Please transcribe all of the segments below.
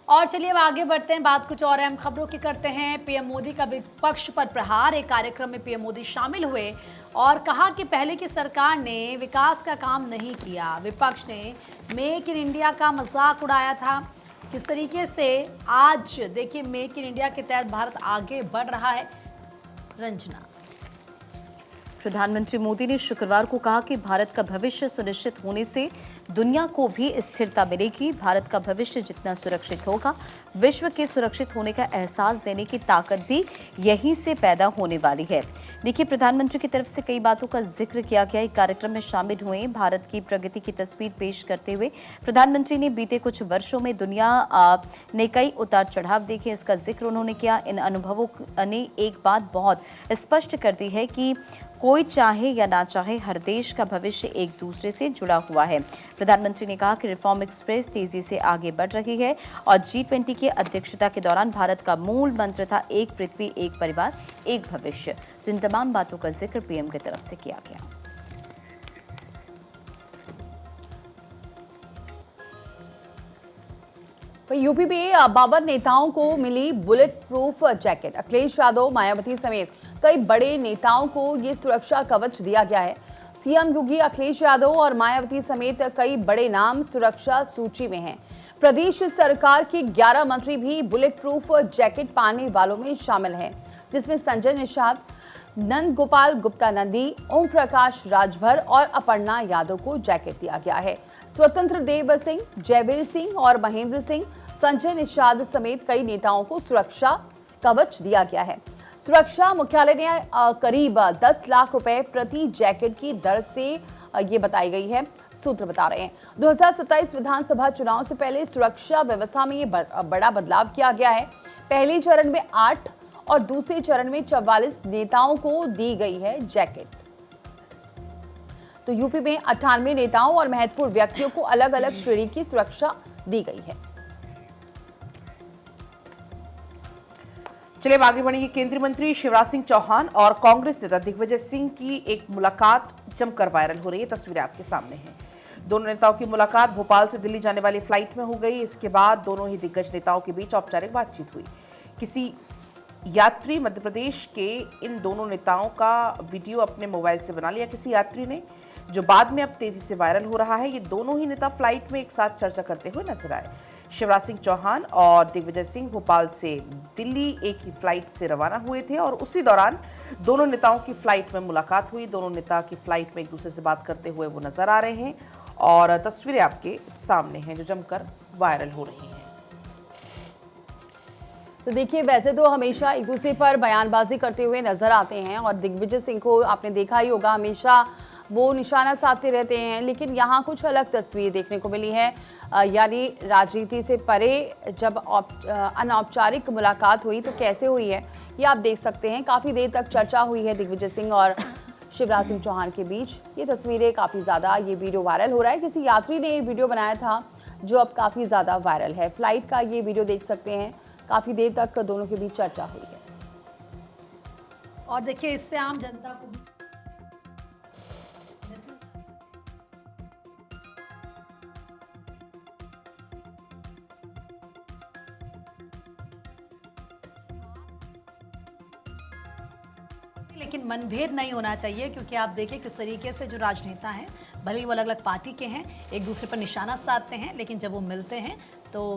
और चलिए अब आगे बढ़ते हैं, बात कुछ और अहम खबरों की करते हैं। पीएम मोदी का विपक्ष पर प्रहार। एक कार्यक्रम में पीएम मोदी शामिल हुए और कहा कि पहले की सरकार ने विकास का काम नहीं किया। विपक्ष ने मेक इन इंडिया का मजाक उड़ाया था। किस तरीके से आज देखिए मेक इन इंडिया के तहत भारत आगे बढ़ रहा है। रंजना। प्रधानमंत्री मोदी ने शुक्रवार को कहा कि भारत का भविष्य सुनिश्चित होने से दुनिया को भी स्थिरता मिलेगी। भारत का भविष्य जितना सुरक्षित होगा, विश्व के सुरक्षित होने का एहसास देने की ताकत भी यहीं से पैदा होने वाली है। देखिए, प्रधानमंत्री की तरफ से कई बातों का जिक्र किया गया। एक कार्यक्रम में शामिल हुए भारत की प्रगति की तस्वीर पेश करते हुए प्रधानमंत्री ने बीते कुछ वर्षों में दुनिया ने कई उतार चढ़ाव देखे, इसका जिक्र उन्होंने किया। इन अनुभवों ने एक बात बहुत स्पष्ट कर दी है कि कोई चाहे या ना चाहे, हर देश का भविष्य एक दूसरे से जुड़ा हुआ है। प्रधानमंत्री ने कहा कि रिफॉर्म एक्सप्रेस तेजी से आगे बढ़ रही है और G20 की अध्यक्षता के दौरान भारत का मूल मंत्र था एक पृथ्वी, एक परिवार, एक भविष्य। तो इन तमाम बातों का जिक्र पीएम की तरफ से किया गया। यूपी में 52 नेताओं को मिली bullet proof jacket. Akhilesh Yadav, Mayawati समेत कई बड़े नेताओं को ये सुरक्षा कवच दिया गया है। सीएम योगी, अखिलेश यादव और मायावती समेत कई बड़े नाम सुरक्षा सूची में हैं। प्रदेश सरकार के 11 मंत्री भी बुलेट प्रूफ जैकेट पाने वालों में शामिल हैं, जिसमें संजय निषाद, नंद गोपाल गुप्ता नंदी, ओम प्रकाश राजभर और अपर्णा यादव को जैकेट दिया गया है। स्वतंत्र देव सिंह, जयवीर सिंह और महेंद्र सिंह, संजय निषाद समेत कई नेताओं को सुरक्षा कवच दिया गया है। सुरक्षा मुख्यालय ने करीब 10 लाख रुपए प्रति जैकेट की दर से ये बताई गई है। सूत्र बता रहे हैं 2027 विधानसभा चुनाव से पहले सुरक्षा व्यवस्था में ये बड़ा बदलाव किया गया है। पहले चरण में 8 और दूसरे चरण में 44 नेताओं को दी गई है जैकेट। तो यूपी में 98 नेताओं और महत्वपूर्ण व्यक्तियों को अलग अलग श्रेणी की सुरक्षा दी गई है। चलिए आगे बढ़ेंगे। केंद्रीय मंत्री शिवराज सिंह चौहान और कांग्रेस नेता दिग्विजय सिंह की एक मुलाकात जमकर वायरल हो रही है। तस्वीरें आपके सामने हैं। दोनों नेताओं की मुलाकात भोपाल से दिल्ली जाने वाली फ्लाइट में हो गई। इसके बाद दोनों ही दिग्गज नेताओं के बीच औपचारिक बातचीत हुई। किसी यात्री मध्य प्रदेश के इन दोनों नेताओं का वीडियो अपने मोबाइल से बना लिया किसी यात्री ने, जो बाद में अब तेजी से वायरल हो रहा है। ये दोनों ही नेता फ्लाइट में एक साथ चर्चा करते हुए नजर आए। शिवराज सिंह चौहान और दिग्विजय सिंह भोपाल से दिल्ली एक ही फ्लाइट से रवाना हुए थे और उसी दौरान दोनों नेताओं की फ्लाइट में मुलाकात हुई। दोनों नेता की फ्लाइट में एक दूसरे से बात करते हुए वो नजर आ रहे हैं और तस्वीरें आपके सामने हैं जो जमकर वायरल हो रही हैं। तो देखिए, वैसे तो हमेशा एक दूसरे पर बयानबाजी करते हुए नजर आते हैं और दिग्विजय सिंह को आपने देखा ही होगा, हमेशा वो निशाना साधते रहते हैं। लेकिन यहाँ कुछ अलग तस्वीर देखने को मिली है। यानी राजनीति से परे जब अनौपचारिक मुलाकात हुई तो कैसे हुई है ये आप देख सकते हैं। काफ़ी देर तक चर्चा हुई है दिग्विजय सिंह और शिवराज सिंह चौहान के बीच। ये तस्वीरें काफ़ी ज़्यादा, ये वीडियो वायरल हो रहा है। किसी यात्री ने ये वीडियो बनाया था जो अब काफ़ी ज़्यादा वायरल है। फ्लाइट का ये वीडियो देख सकते हैं। काफ़ी देर तक दोनों के बीच चर्चा हुई है और देखिए इससे आम जनता को लेकिन मनभेद नहीं होना चाहिए, क्योंकि आप देखिए किस तरीके से जो राजनेता हैं, भले ही वो अलग अलग पार्टी के हैं, एक दूसरे पर निशाना साधते हैं, लेकिन जब वो मिलते हैं तो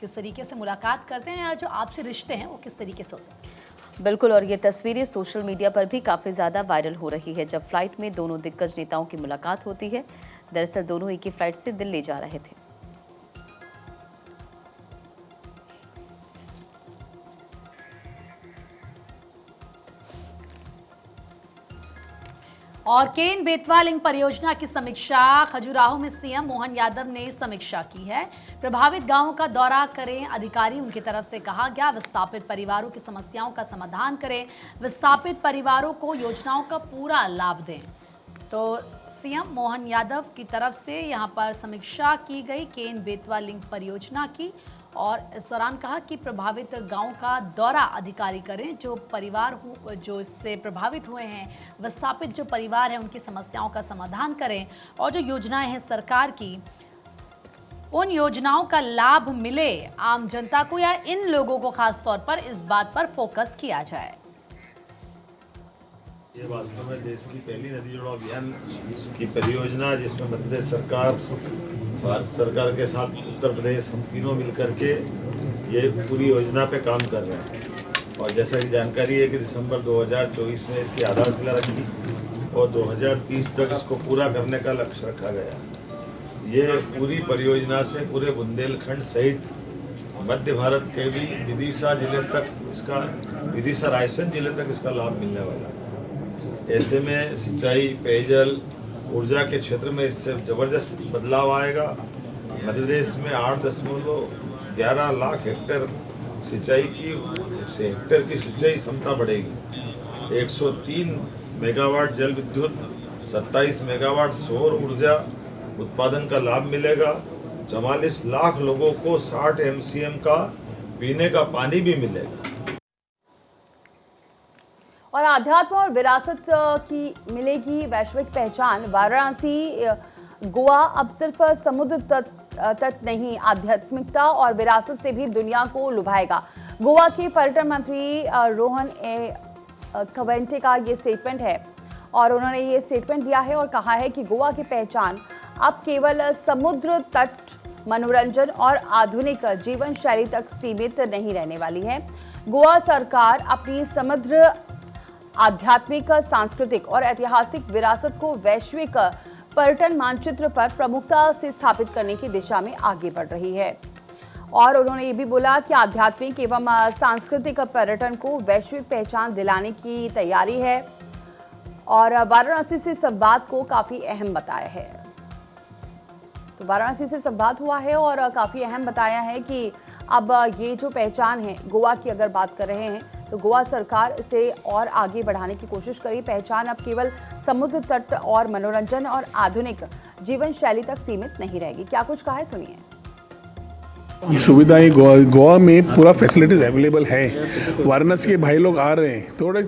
किस तरीके से मुलाकात करते हैं या जो आपसे रिश्ते हैं वो किस तरीके से होते हैं। बिल्कुल, और ये तस्वीरें सोशल मीडिया पर भी काफ़ी ज़्यादा वायरल हो रही है जब फ्लाइट में दोनों दिग्गज नेताओं की मुलाकात होती है। दरअसल दोनों एक ही फ्लाइट से दिल्ली जा रहे थे। और केन बेतवा लिंक परियोजना की समीक्षा। खजुराहो में सीएम मोहन यादव ने समीक्षा की है। प्रभावित गांवों का दौरा करें अधिकारी, उनकी तरफ से कहा गया विस्थापित परिवारों की समस्याओं का समाधान करें, विस्थापित परिवारों को योजनाओं का पूरा लाभ दें। तो सीएम मोहन यादव की तरफ से यहां पर समीक्षा की गई केन बेतवा लिंक परियोजना की और इस दौरान कहा कि प्रभावित गांवों का दौरा अधिकारी करें, जो परिवार जो इससे प्रभावित हुए हैं, विस्थापित जो परिवार हैं, उनकी समस्याओं का समाधान करें और जो योजनाएं हैं सरकार की उन योजनाओं का लाभ मिले आम जनता को या इन लोगों को खास तौर पर इस बात पर फोकस किया जाए। ये वास्तव में देश की पहली नदी जोड़ो अभियान की परियोजना, जिसमें मध्य प्रदेश सरकार, भारत सरकार के साथ उत्तर प्रदेश, हम तीनों मिलकर के ये पूरी योजना पे काम कर रहे हैं। और जैसा कि जानकारी है कि दिसंबर 2024 में इसकी आधारशिला रखी और 2030 तक इसको पूरा करने का लक्ष्य रखा गया। ये पूरी परियोजना से पूरे बुंदेलखंड सहित मध्य भारत के भी विदिशा जिले तक इसका, विदिशा रायसेन जिले तक इसका लाभ मिलने वाला है। ऐसे में सिंचाई, पेयजल, ऊर्जा के क्षेत्र में इससे जबरदस्त बदलाव आएगा। मध्य प्रदेश में 8.11 लाख हेक्टेयर सिंचाई की हेक्टेयर की सिंचाई क्षमता बढ़ेगी। 103 मेगावाट जल विद्युत, 27 मेगावाट सौर ऊर्जा उत्पादन का लाभ मिलेगा। 44 लाख लोगों को 60 MCM का पीने का पानी भी मिलेगा। और आध्यात्म और विरासत की मिलेगी वैश्विक पहचान। वाराणसी गोवा अब सिर्फ समुद्र तट नहीं, आध्यात्मिकता और विरासत से भी दुनिया को लुभाएगा। गोवा के पर्यटन मंत्री रोहन खवेंटे का ये स्टेटमेंट है और उन्होंने ये स्टेटमेंट दिया है और कहा है कि गोवा की पहचान अब केवल समुद्र तट, मनोरंजन और आधुनिक जीवन शैली तक सीमित नहीं रहने वाली है। गोवा सरकार अपनी समृद्ध आध्यात्मिक, सांस्कृतिक और ऐतिहासिक विरासत को वैश्विक पर्यटन मानचित्र पर प्रमुखता से स्थापित करने की दिशा में आगे बढ़ रही है। और उन्होंने ये भी बोला कि आध्यात्मिक एवं सांस्कृतिक पर्यटन को वैश्विक पहचान दिलाने की तैयारी है और वाराणसी से संवाद को काफ़ी अहम बताया है। तो वाराणसी से संवाद हुआ है और काफ़ी अहम बताया है कि अब ये जो पहचान है गोवा की, अगर बात कर रहे हैं तो गोवा सरकार इसे और आगे बढ़ाने की कोशिश करी। पहचान अब केवल समुद्र तट और मनोरंजन और आधुनिक जीवन शैली तक सीमित नहीं रहेगी। क्या कुछ कहा है, सुनिए। सुविधाएं गोवा में पूरा फैसिलिटीज अवेलेबल है। वाराणसी के भाई लोग आ रहे हैं थोड़े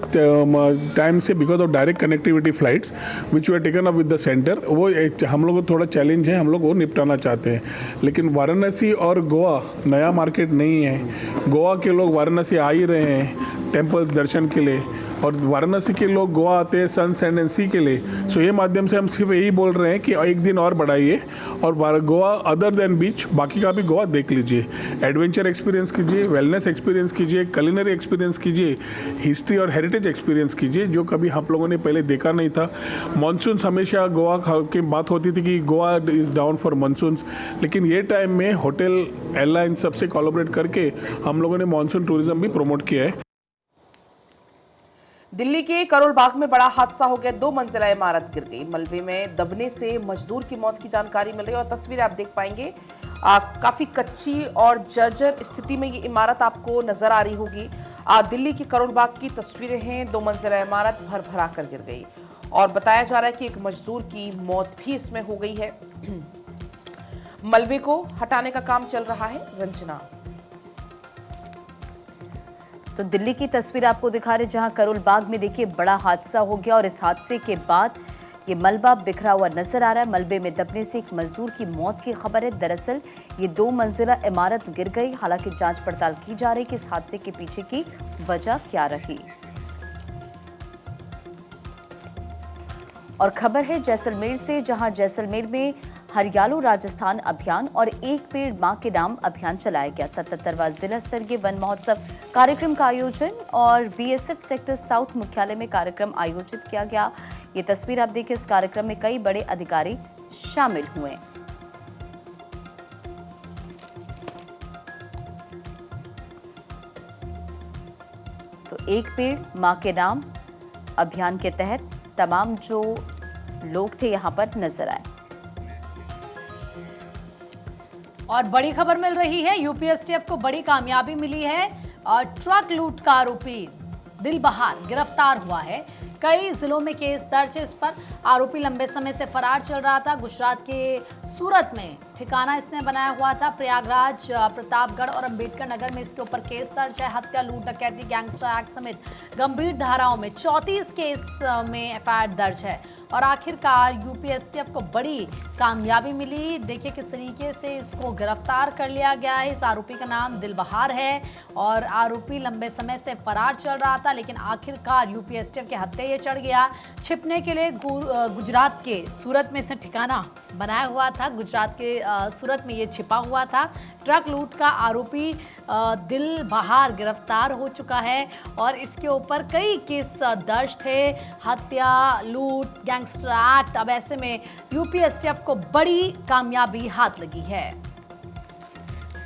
टाइम से, because of direct connectivity flights which we taken up with the centre. वो हम लोग को थोड़ा चैलेंज है, हम लोग वो निपटाना चाहते हैं। लेकिन वाराणसी और गोवा नया मार्केट नहीं है। गोवा के लोग वाराणसी आ ही रहे हैं टेम्पल्स दर्शन के लिए, और वाराणसी के लोग गोवा आते हैं सन, सैंड एंड सी के लिए। सो ये माध्यम से हम सिर्फ यही बोल रहे हैं कि एक दिन और बढ़ाइए और गोवा अदर देन बीच बाकी का भी गोवा देख लीजिए। एडवेंचर एक्सपीरियंस कीजिए, वेलनेस एक्सपीरियंस कीजिए, कुलिनरी एक्सपीरियंस कीजिए, हिस्ट्री और हेरिटेज एक्सपीरियंस कीजिए जो कभी आप लोगों ने पहले देखा नहीं था। मानसून हमेशा गोवा की बात होती थी कि Goa is down for monsoon, लेकिन ये टाइम में होटल, एयरलाइंस सबसे कोलैबोरेट करके हम लोगों ने मानसून टूरिज्म भी प्रमोट किया है। दिल्ली के करोल बाग में बड़ा हादसा हो गया। 2 मंजिला इमारत गिर गई। मलबे में दबने से मजदूर की मौत की जानकारी मिल रही है और तस्वीरें आप देख पाएंगे। काफी कच्ची और जर्जर स्थिति में ये इमारत आपको नजर आ रही होगी। दिल्ली की करोल बाग की तस्वीरें हैं। 2 मंजिला इमारत भर कर गिर गई और बताया जा रहा है कि एक मजदूर की मौत भी इसमें हो गई है। मलबे को हटाने का काम चल रहा है। रंजना, तो दिल्ली की तस्वीर आपको दिखा रहे जहां करोल बाग में देखिए बड़ा हादसा हो गया और इस हादसे के बाद ये मलबा बिखरा हुआ नजर आ रहा है। मलबे में दबने से एक मजदूर की मौत की खबर है। दरअसल ये 2 मंजिला इमारत गिर गई। हालांकि जांच पड़ताल की जा रही कि इस हादसे के पीछे की वजह क्या रही। और खबर है जैसलमेर से, जहां जैसलमेर में हरियालो राजस्थान अभियान और एक पेड़ मां के नाम अभियान चलाया गया। 77वां जिला स्तरीय वन महोत्सव कार्यक्रम का आयोजन और बीएसएफ सेक्टर साउथ मुख्यालय में कार्यक्रम आयोजित किया गया। ये तस्वीर आप देखिए। इस कार्यक्रम में कई बड़े अधिकारी शामिल हुए। तो एक पेड़ मां के नाम अभियान के तहत तमाम जो लोग थे यहां पर नजर आए। और बड़ी खबर मिल रही है, यूपीएसटीएफ को बड़ी कामयाबी मिली है और ट्रक लूट का आरोपी दिलबहार गिरफ्तार हुआ है। कई जिलों में केस दर्ज है इस पर। आरोपी लंबे समय से फरार चल रहा था। गुजरात के सूरत में ठिकाना इसने बनाया हुआ था। प्रयागराज, प्रतापगढ़ और अंबेडकर नगर में इसके ऊपर केस दर्ज है। हत्या, लूट, डकैती, गैंगस्टर एक्ट समेत गंभीर धाराओं में 34 केस में एफआईआर दर्ज है। और आखिरकार यूपी एसटीएफ को बड़ी कामयाबी मिली। देखिए किस तरीके से इसको गिरफ्तार कर लिया गया है। इस आरोपी का नाम दिलबहार है और आरोपी लंबे समय से फरार चल रहा था, लेकिन आखिरकार यूपी एसटीएफ के हत्थे ये चढ़ गया। छिपने के लिए गुजरात के सूरत में इसने ठिकाना बनाया हुआ था। गुजरात के सूरत में ये छिपा हुआ था। ट्रक लूट का आरोपी दिलबहार गिरफ्तार हो चुका है और इसके ऊपर कई केस दर्ज थे। हत्या, लूट, गैंगस्टर एक्ट। अब ऐसे में यूपी एसटीएफ को बड़ी कामयाबी हाथ लगी है।